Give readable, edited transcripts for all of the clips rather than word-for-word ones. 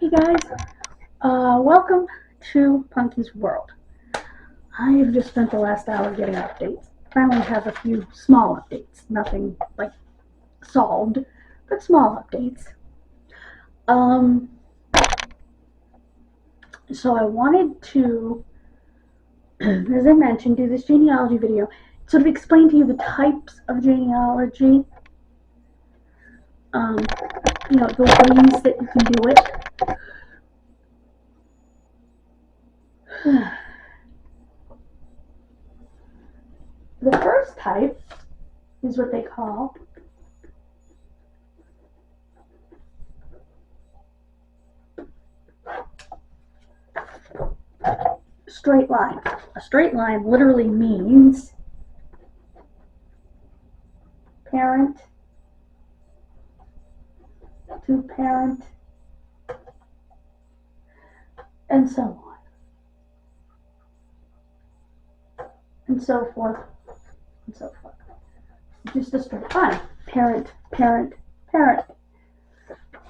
Hey guys, welcome to Punky's World. I have just spent the last hour getting updates. Finally have a few small updates, nothing like solved, but small updates. So I wanted to, as I mentioned, do this genealogy video, sort of explain to you the types of genealogy, the ways that you can do it. The first type is what they call straight line. A straight line literally means parent to parent and so on and so forth and so forth. Just a straight line. Parent, parent, parent.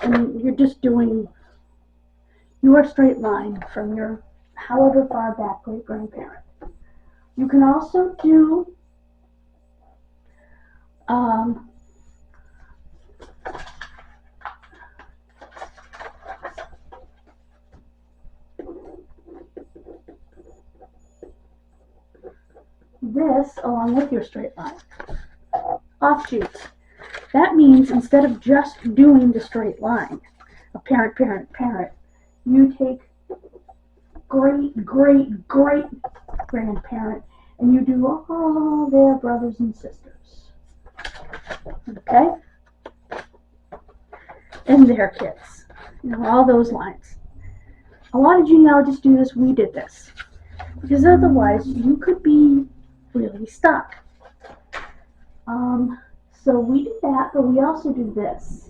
And you're just doing your straight line from your however far back great grandparent. You can also do this along with your straight line. Offshoots. That means instead of just doing the straight line, a parent, parent, parent, you take great, great, great grandparent and you do all their brothers and sisters. Okay? And their kids. All those lines. A lot of genealogists do this. We did this. Because otherwise you could be really stuck. So we do that, but we also do this.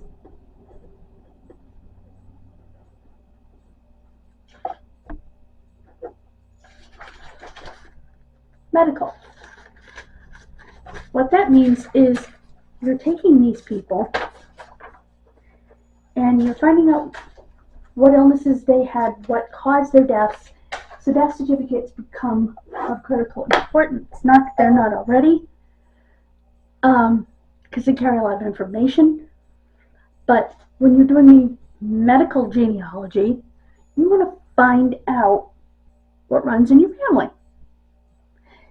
Medical. What that means is you're taking these people and you're finding out what illnesses they had, what caused their deaths, so death certificates become of critical importance. Not that they're not already, because they carry a lot of information, but when you're doing the medical genealogy, you want to find out what runs in your family.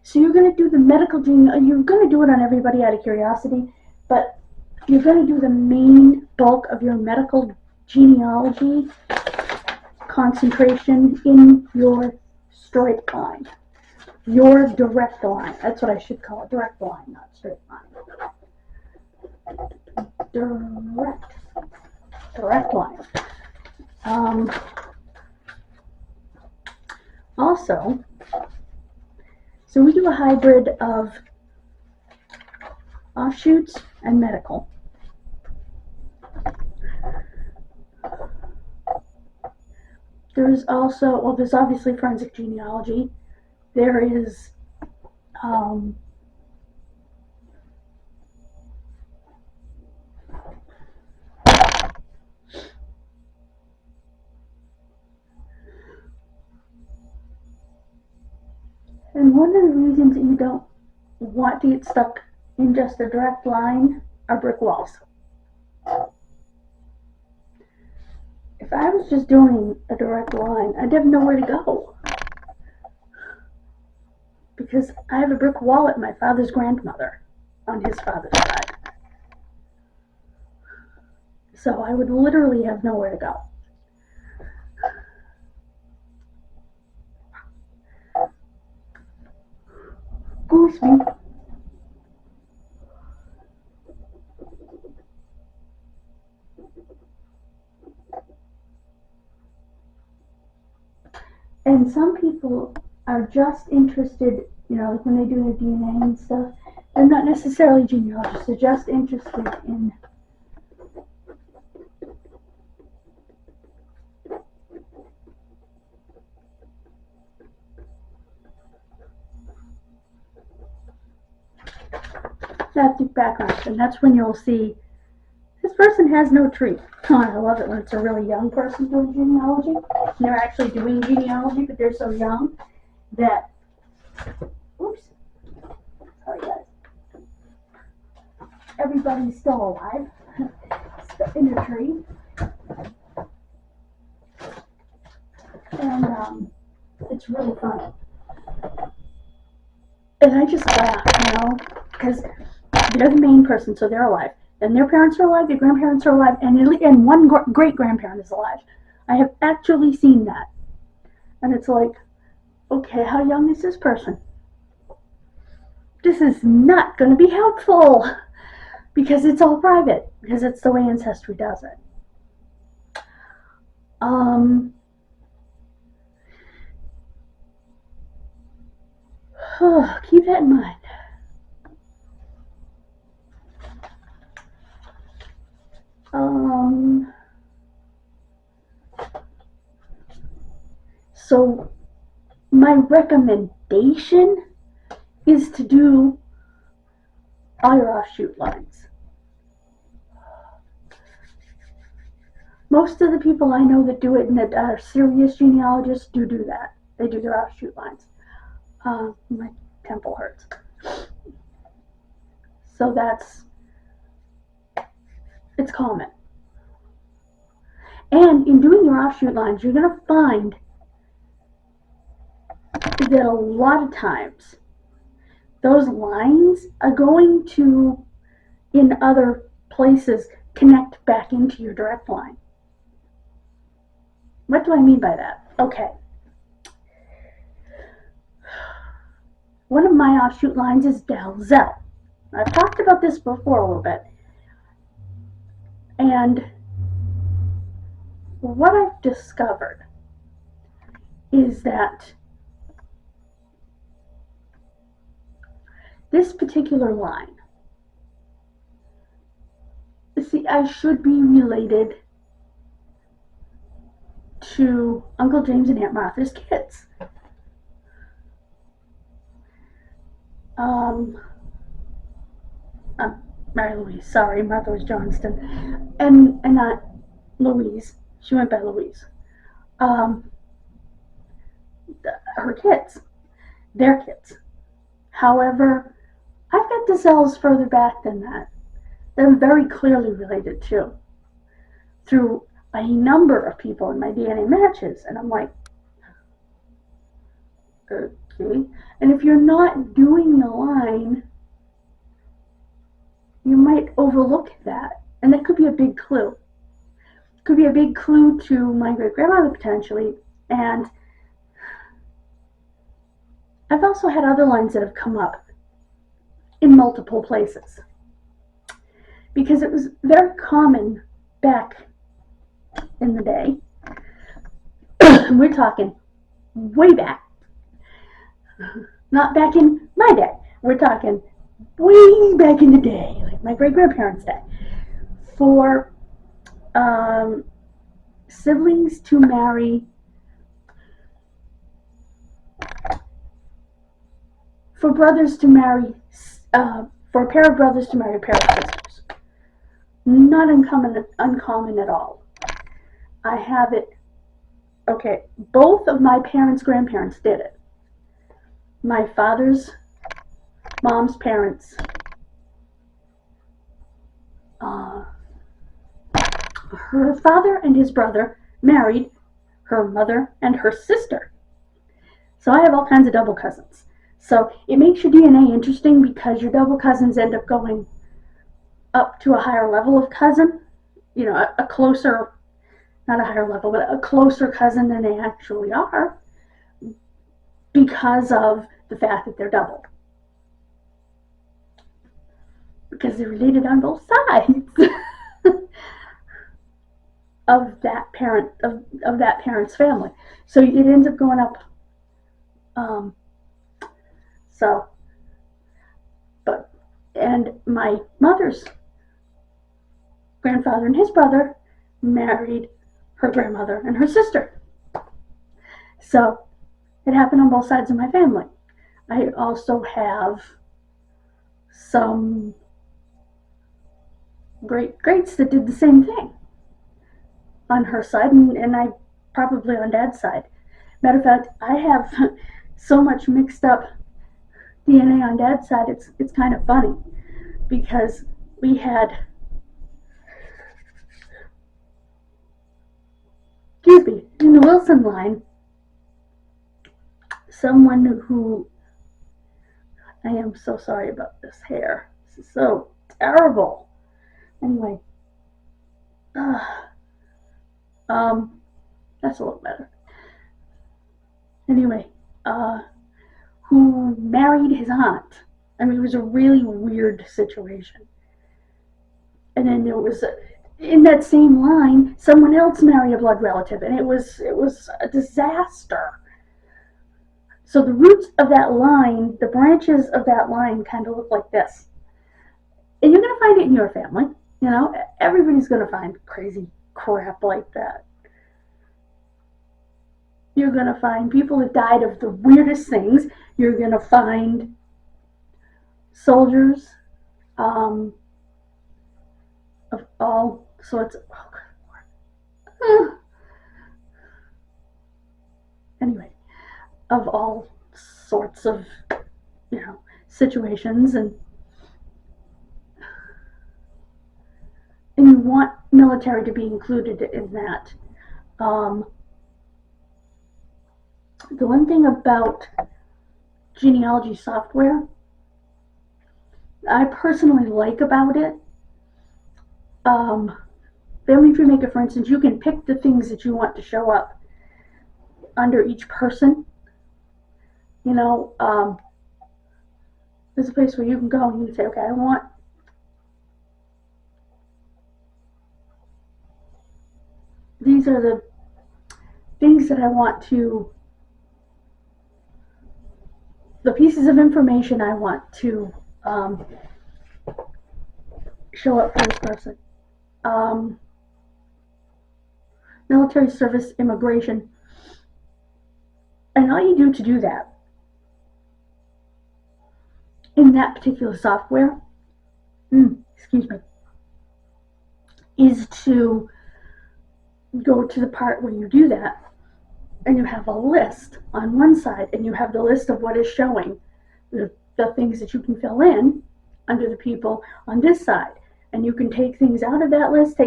So you're going to do the medical genealogy. You're going to do it on everybody out of curiosity, but you're going to do the main bulk of your medical genealogy concentration in your straight line, your direct line. That's what I should call it, direct line, not straight line. Direct line. Also, so we do a hybrid of offshoots and medical. There's also, well, there's obviously forensic genealogy. There is and one of the reasons that you don't want to get stuck in just a direct line are brick walls. If I was just doing a direct line, I'd have nowhere to go. Because I have a brick wall at my father's grandmother on his father's side. So I would literally have nowhere to go. Excuse me. And some people are just interested, like when they do their DNA and stuff, they're not necessarily genealogists, they're just interested in ethnic background. And that's when you'll see this person has no tree. Oh, I love it when it's a really young person doing genealogy. And they're actually doing genealogy, but they're so young that, oops, sorry guys, everybody's still alive in the tree. And it's really fun. And I just laugh, because they're the main person, so they're alive. And their parents are alive, their grandparents are alive, and one great-grandparent is alive. I have actually seen that. And it's like, okay, how young is this person? This is not going to be helpful, because it's all private, because it's the way Ancestry does it. Keep that in mind. So my recommendation is to do all your offshoot lines. Most of the people I know that do it and that are serious genealogists do that. They do their offshoot lines. My temple hurts. So it's common. And in doing your offshoot lines, you're going to find that a lot of times those lines are going to, in other places, connect back into your direct line. What do I mean by that? Okay. One of my offshoot lines is Dalzell. I've talked about this before a little bit. And what I've discovered is that this particular line, see, I should be related to Uncle James and Aunt Martha's kids. Mary Louise, sorry, Martha was Johnston, and Aunt Louise, she went by Louise. Her kids, their kids. However, I've got Dalzells further back than that. They're very clearly related to, through a number of people in my DNA matches, and I'm like, okay. And if you're not doing the line, you might overlook that, and that could be a big clue. It could be a big clue to my great-grandmother potentially, and I've also had other lines that have come up in multiple places, because it was very common back in the day. We're talking way back, not back in my day, we're talking way back in the day, like my great-grandparents' day, for siblings to marry, for brothers to marry, for a pair of brothers to marry a pair of sisters. Not uncommon at all. I have it, okay, both of my parents' grandparents did it. My father's mom's parents, her father and his brother married her mother and her sister. So I have all kinds of double cousins. So it makes your DNA interesting, because your double cousins end up going up to a higher level of cousin, a closer, not a higher level, but a closer cousin than they actually are, because of the fact that they're doubled. Because they're related on both sides of that parent's family. So it ends up going up. And my mother's grandfather and his brother married her grandmother and her sister. So it happened on both sides of my family. I also have some greats that did the same thing on her side, and I probably on Dad's side. Matter of fact, I have so much mixed up DNA on Dad's side. It's kind of funny because we had, excuse me, in the Wilson line, someone who, I am so sorry about this hair. This is so terrible. Anyway, that's a little better. Anyway, who married his aunt. I mean, it was a really weird situation. And then there was, in that same line, someone else married a blood relative, and it was a disaster. So the roots of that line, the branches of that line kind of look like this. And you're going to find it in your family. You know, everybody's going to find crazy crap like that. You're going to find people that died of the weirdest things. You're going to find soldiers of all sorts of... Anyway, of all sorts of, situations, and you want military to be included in that. The one thing about genealogy software I personally like about it, Family Tree Maker, for instance, you can pick the things that you want to show up under each person. There's a place where you can go and you can say, okay, I want these are the things that I want to, the pieces of information I want to show up for this person. Military service, immigration. And all you do to do that in that particular software, is to go to the part where you do that, and you have a list on one side, and you have the list of what is showing, the things that you can fill in under the people on this side. And you can take things out of that list,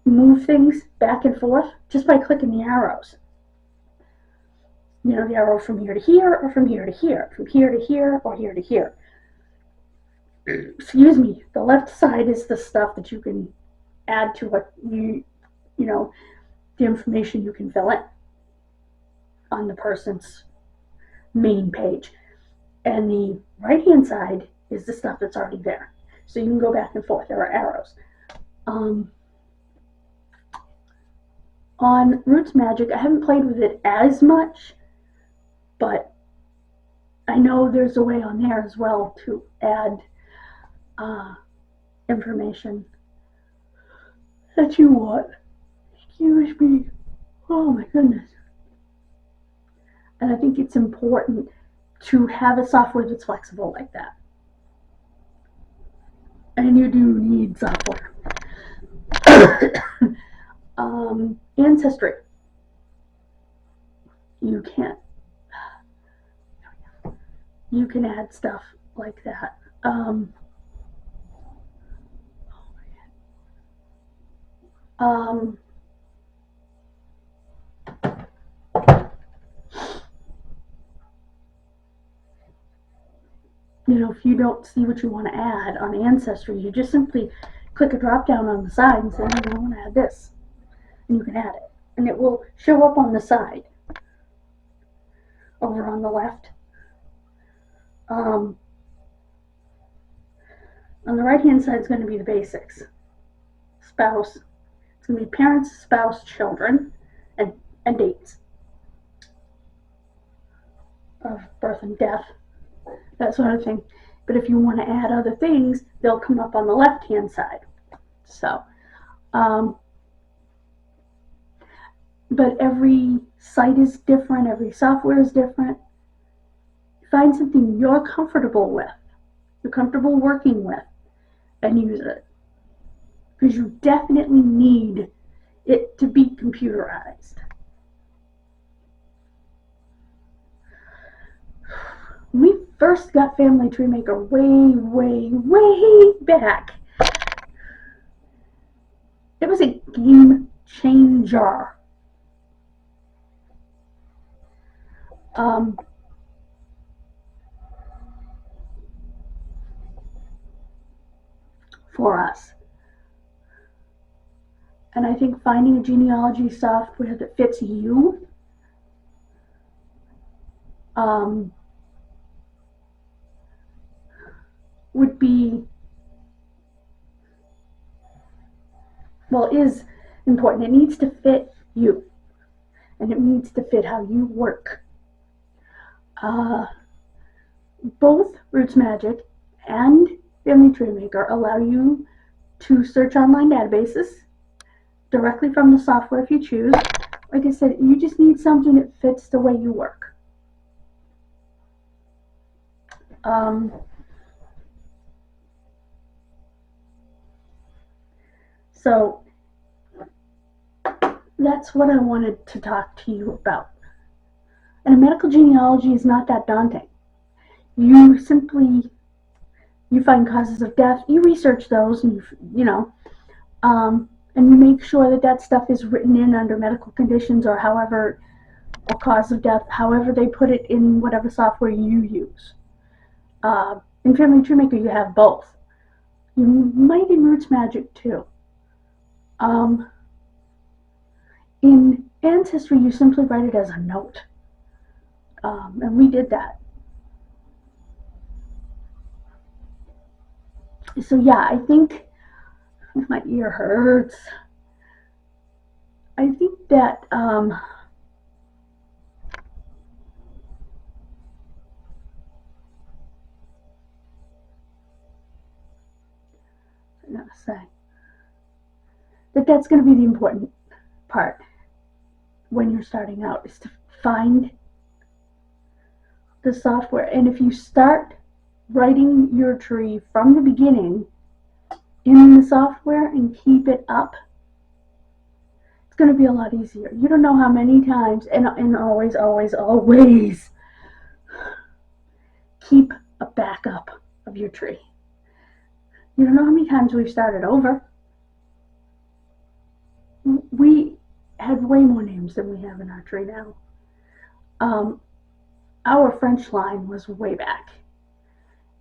move things back and forth just by clicking the arrows. The arrow from here to here, or from here to here, from here to here, or here to here. Excuse me. The left side is the stuff that you can add to what the information you can fill in on the person's main page. And the right-hand side is the stuff that's already there. So you can go back and forth. There are arrows. On Roots Magic, I haven't played with it as much, but I know there's a way on there as well to add information that you want. Excuse me. Oh my goodness. And I think it's important to have a software that's flexible like that. And you do need software. Ancestry. You can add stuff like that. If you don't see what you want to add on Ancestry, you just simply click a drop down on the side and say, I want to add this. And you can add it. And it will show up on the side. Over on the left. On the right-hand side is going to be the basics. Spouse. It's going to be parents, spouse, children, and dates of birth and death. That sort of thing. But if you want to add other things, they'll come up on the left-hand side. So, but every site is different, every software is different. Find something you're comfortable with, you're comfortable working with, and use it. because you definitely need it to be computerized. When we first got Family Tree Maker way back, it was a game changer. For us. And I think finding a genealogy software that fits you would be, well, is important. It needs to fit you, and it needs to fit how you work. Both Roots Magic and Family Tree Maker allow you to search online databases directly from the software if you choose. Like I said, you just need something that fits the way you work. So that's what I wanted to talk to you about. And a medical genealogy is not that daunting. You simply, you find causes of death, you research those, and and you make sure that that stuff is written in under medical conditions or however, or cause of death, however they put it in whatever software you use. In Family Tree Maker, you have both. You might in Roots Magic too. In Ancestry, you simply write it as a note. And we did that. So yeah, I think my ear hurts. I think that I gotta say that that's going to be the important part when you're starting out, is to find the software. And if you start writing your tree from the beginning in the software and keep it up, it's going to be a lot easier. You don't know how many times, and always keep a backup of your tree. You don't know how many times we've started over. We had way more names than we have in our tree now. Our French line was way back,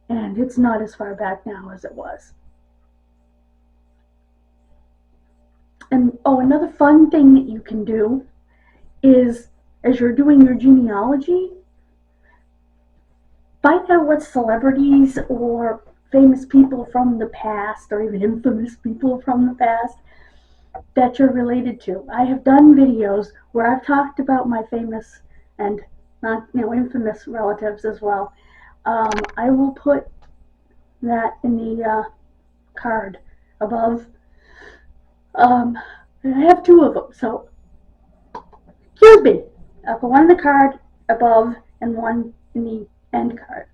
and it's not as far back now as it was. And another fun thing that you can do is, as you're doing your genealogy, find out what celebrities or famous people from the past, or even infamous people from the past, that you're related to. I have done videos where I've talked about my famous and not, infamous relatives as well. I will put that in the card above. I have two of them, so excuse me. I'll put one in the card above and one in the end card,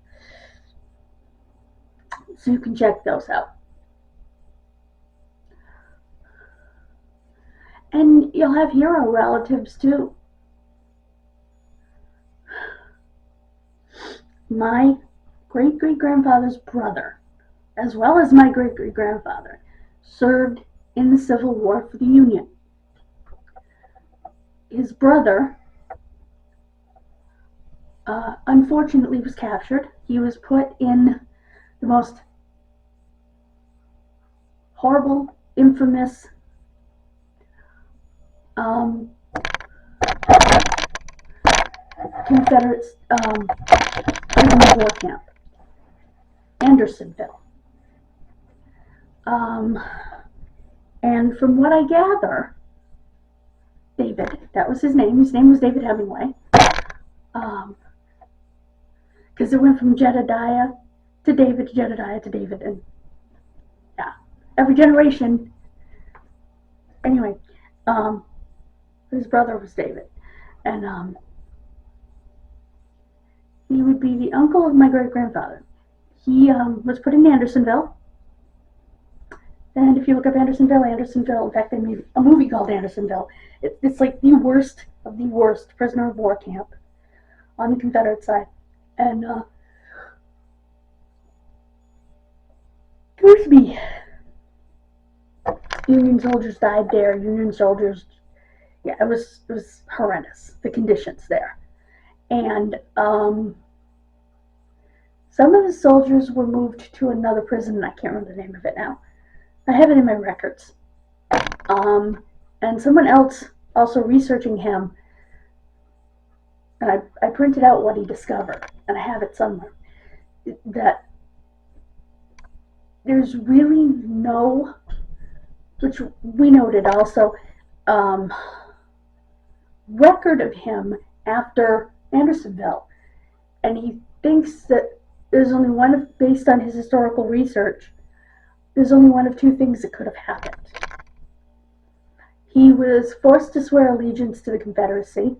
so you can check those out. And you'll have hero relatives too. My great-great-grandfather's brother, as well as my great-great-grandfather, served in the Civil War for the Union. His brother, unfortunately, was captured. He was put in the most horrible, infamous Confederate prisoner of war camp, Andersonville. And from what I gather, David, that was his name. His name was David Hemingway. Because it went from Jedediah to David, Jedediah to David, and yeah, every generation. Anyway, his brother was David, and he would be the uncle of my great-grandfather. He was put in Andersonville, And if you look up Andersonville, in fact, they made a movie called Andersonville. It's like the worst of the worst prisoner of war camp on the Confederate side. And believe me, Union soldiers died there. Union soldiers, yeah, it was horrendous, the conditions there. And some of the soldiers were moved to another prison, and I can't remember the name of it now. I have it in my records. And someone else also researching him, and I printed out what he discovered, and I have it somewhere, that there's really no, which we noted also, record of him after Andersonville. And he thinks that there's only one of, based on his historical research, there's only one of two things that could have happened. He was forced to swear allegiance to the Confederacy.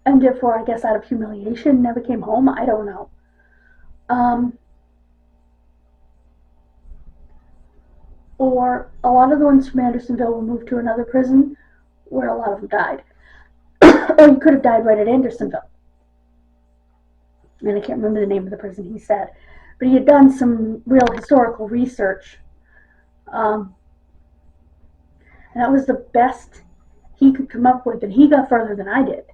And therefore, I guess out of humiliation, never came home. I don't know. Or a lot of the ones from Andersonville were moved to another prison where a lot of them died. Or he could have died right at Andersonville. And I can't remember the name of the prison he said. But he had done some real historical research. And that was the best he could come up with. And he got further than I did.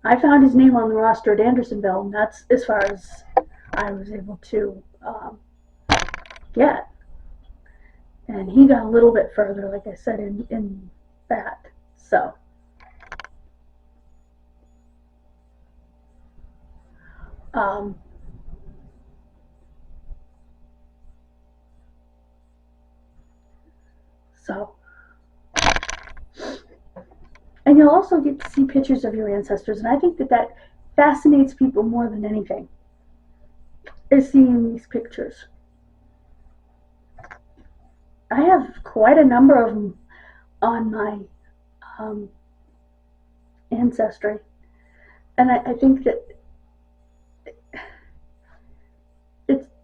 I found his name on the roster at Andersonville, and that's as far as I was able to get. And he got a little bit further, like I said, in that. So. And you'll also get to see pictures of your ancestors, and I think that fascinates people more than anything, is seeing these pictures. I have quite a number of them on my ancestry, and I think that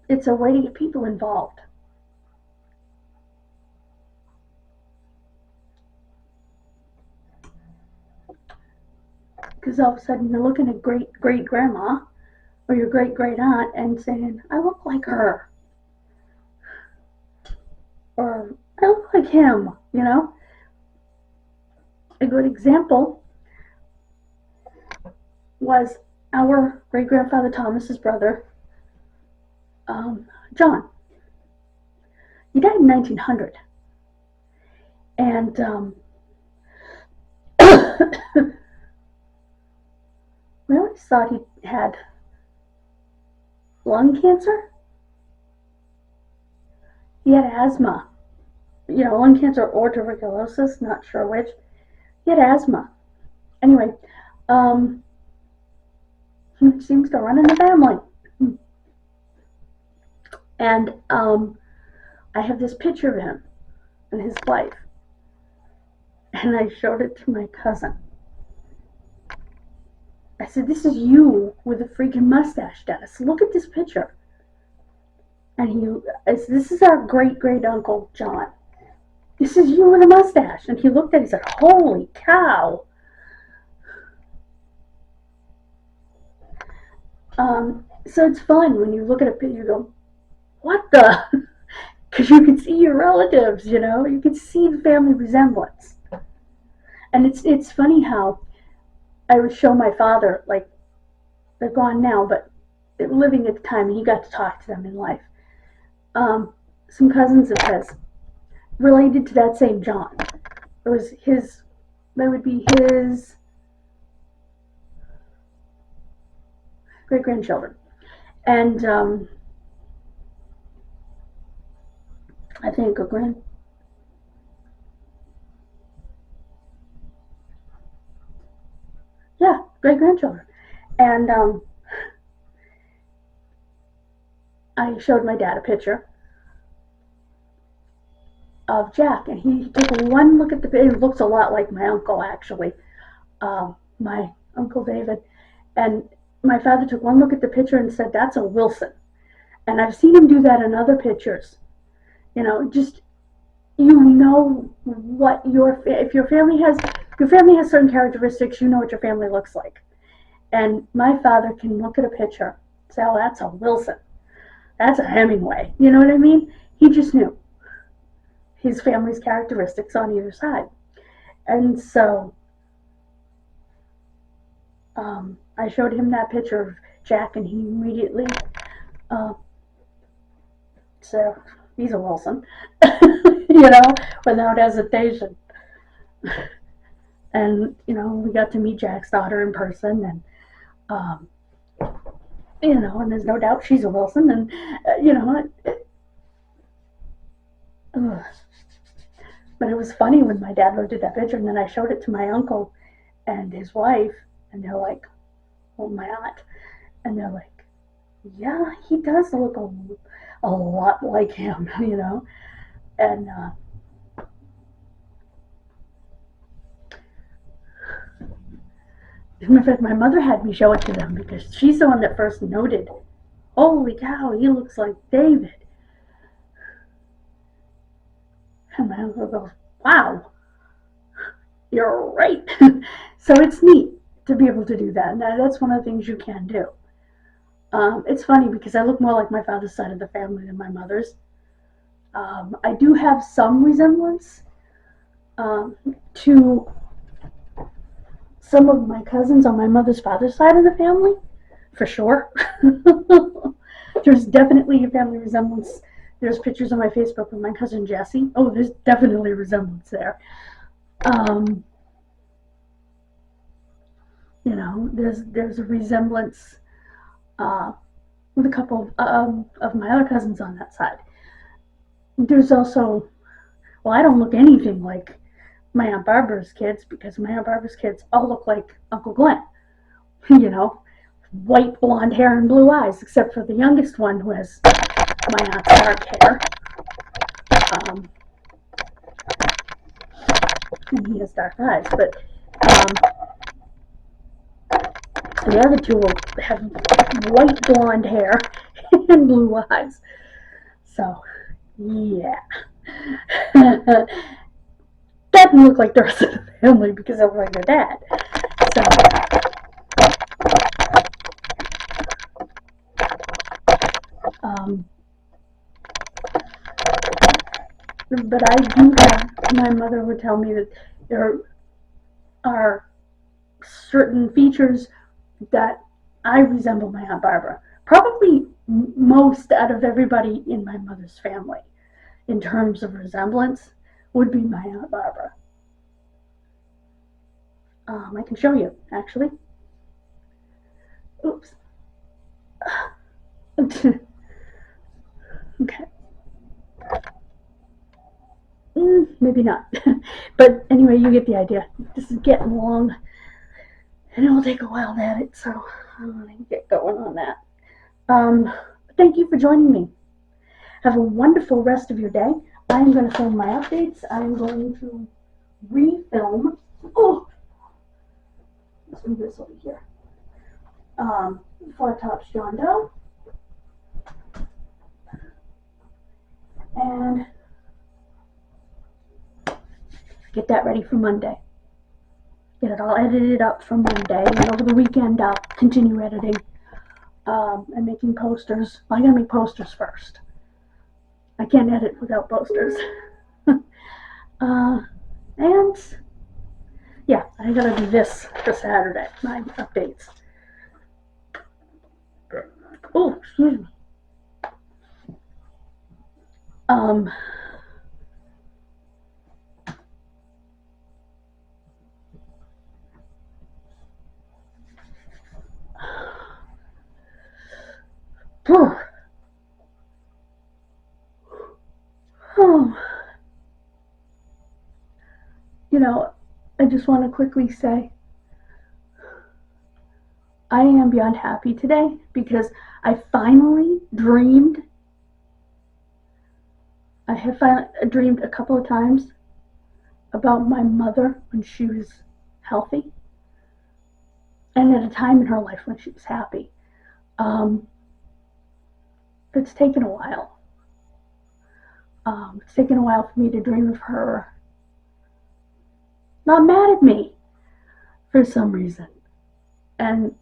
it's a way to get people involved. Because all of a sudden you're looking at great-great-grandma or your great-great-aunt and saying, I look like her. Or, I look like him, you know? A good example was our great-grandfather Thomas's brother, John. He died in 1900. And we always thought he had lung cancer. He had asthma. You know, lung cancer or tuberculosis, not sure which. He had asthma. Anyway, he seems to run in the family. And I have this picture of him and his wife. And I showed it to my cousin. I said, this is you with a freaking mustache, Dennis. Look at this picture. And I said, this is our great-great-uncle, John. This is you with a mustache. And he looked at it and said, holy cow. So it's fun when you look at a picture, you go, what the? Because you can see your relatives, you know? You can see the family resemblance. And it's funny how I would show my father, like, they're gone now, but living at the time, and he got to talk to them in life. Some cousins of his related to that same John. It was that would be his great-grandchildren. And I think great-grandchildren. And I showed my dad a picture of Jack, and he took one look at the picture. It looks a lot like my uncle, actually, my Uncle David. And my father took one look at the picture and said, "That's a Wilson." And I've seen him do that in other pictures. Just what if your family has certain characteristics, what your family looks like. And my father can look at a picture and say, "Oh, that's a Wilson. That's a Hemingway." You know what I mean? He just knew his family's characteristics on either side. And so I showed him that picture of Jack, and he immediately said, "He's a Wilson," without hesitation. And we got to meet Jack's daughter in person, and and there's no doubt she's a Wilson, and but it was funny when my dad looked at that picture, and then I showed it to my uncle and his wife, and they're like, well, my aunt, and they're like, "Yeah, he does look a lot like him," and in fact, my mother had me show it to them because she's the one that first noted, "Holy cow, he looks like David." And my uncle goes, "Wow, you're right." So it's neat to be able to do that. And that's one of the things you can do. It's funny because I look more like my father's side of the family than my mother's. I do have some resemblance to some of my cousins on my mother's father's side of the family, for sure. There's definitely a family resemblance. There's pictures on my Facebook of my cousin Jessie. Oh, there's definitely a resemblance there. There's a resemblance with a couple of my other cousins on that side. There's also, well, I don't look anything like my Aunt Barbara's kids because my Aunt Barbara's kids all look like Uncle Glenn. White blonde hair and blue eyes, except for the youngest one who has my aunt's dark hair. And he has dark eyes, but the other two will have white blonde hair and blue eyes. So, yeah. That didn't look like the rest of the family because I look like their dad. So, but I do have, my mother would tell me that there are certain features that I resemble my Aunt Barbara. Probably most out of everybody in my mother's family, in terms of resemblance, would be my Aunt Barbara. I can show you, actually. Oops. Okay. Maybe not. But anyway, you get the idea. This is getting long, and it will take a while to edit, so I'm going to get going on that. Thank you for joining me. Have a wonderful rest of your day. I'm going to film my updates. I'm going to refilm. Oh, let's move this over here. Far Tops John Doe. And get that ready for Monday. Get it all edited up for Monday, and over the weekend I'll continue editing and making posters. Well, I gotta make posters first. I can't edit without posters. And yeah, I gotta do this for Saturday, my updates. Oh, excuse me. I just want to quickly say I am beyond happy today because I finally dreamed. I have finally dreamed a couple of times about my mother when she was healthy. and at a time in her life when she was happy. It's taken a while. It's taken a while for me to dream of her not mad at me for some reason. And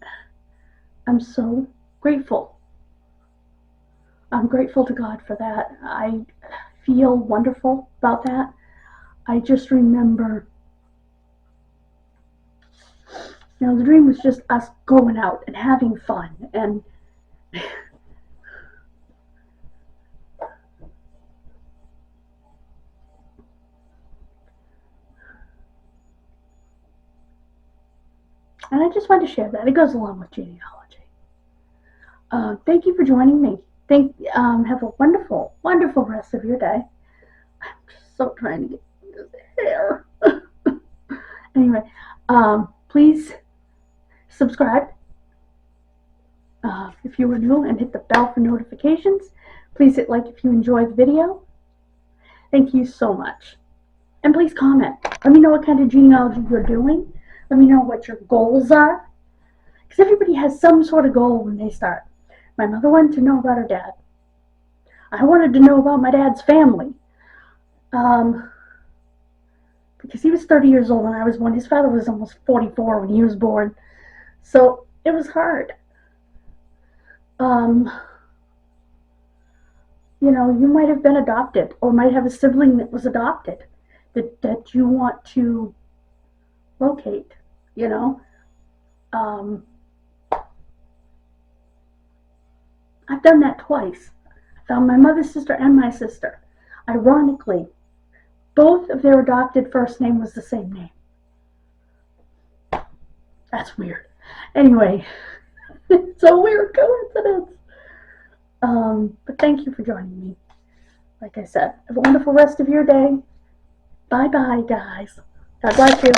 I'm so grateful. I'm grateful to God for that. I feel wonderful about that. I just remember, the dream was just us going out and having fun. And I just wanted to share that. It goes along with genealogy. Thank you for joining me. Have a wonderful, wonderful rest of your day. I'm just so trying to get this hair. Anyway, please subscribe if you are new, and hit the bell for notifications. Please hit like if you enjoy the video. Thank you so much. And please comment. Let me know what kind of genealogy you're doing. Let me know what your goals are. Because everybody has some sort of goal when they start. My mother wanted to know about her dad. I wanted to know about my dad's family. Because he was 30 years old when I was born. His father was almost 44 when he was born. So it was hard. You might have been adopted, or might have a sibling that was adopted that you want to locate, I've done that twice. I found my mother's sister and my sister. Ironically, both of their adopted first name was the same name. That's weird. Anyway, it's a weird coincidence. But thank you for joining me. Like I said, have a wonderful rest of your day. Bye-bye, guys. God bless you.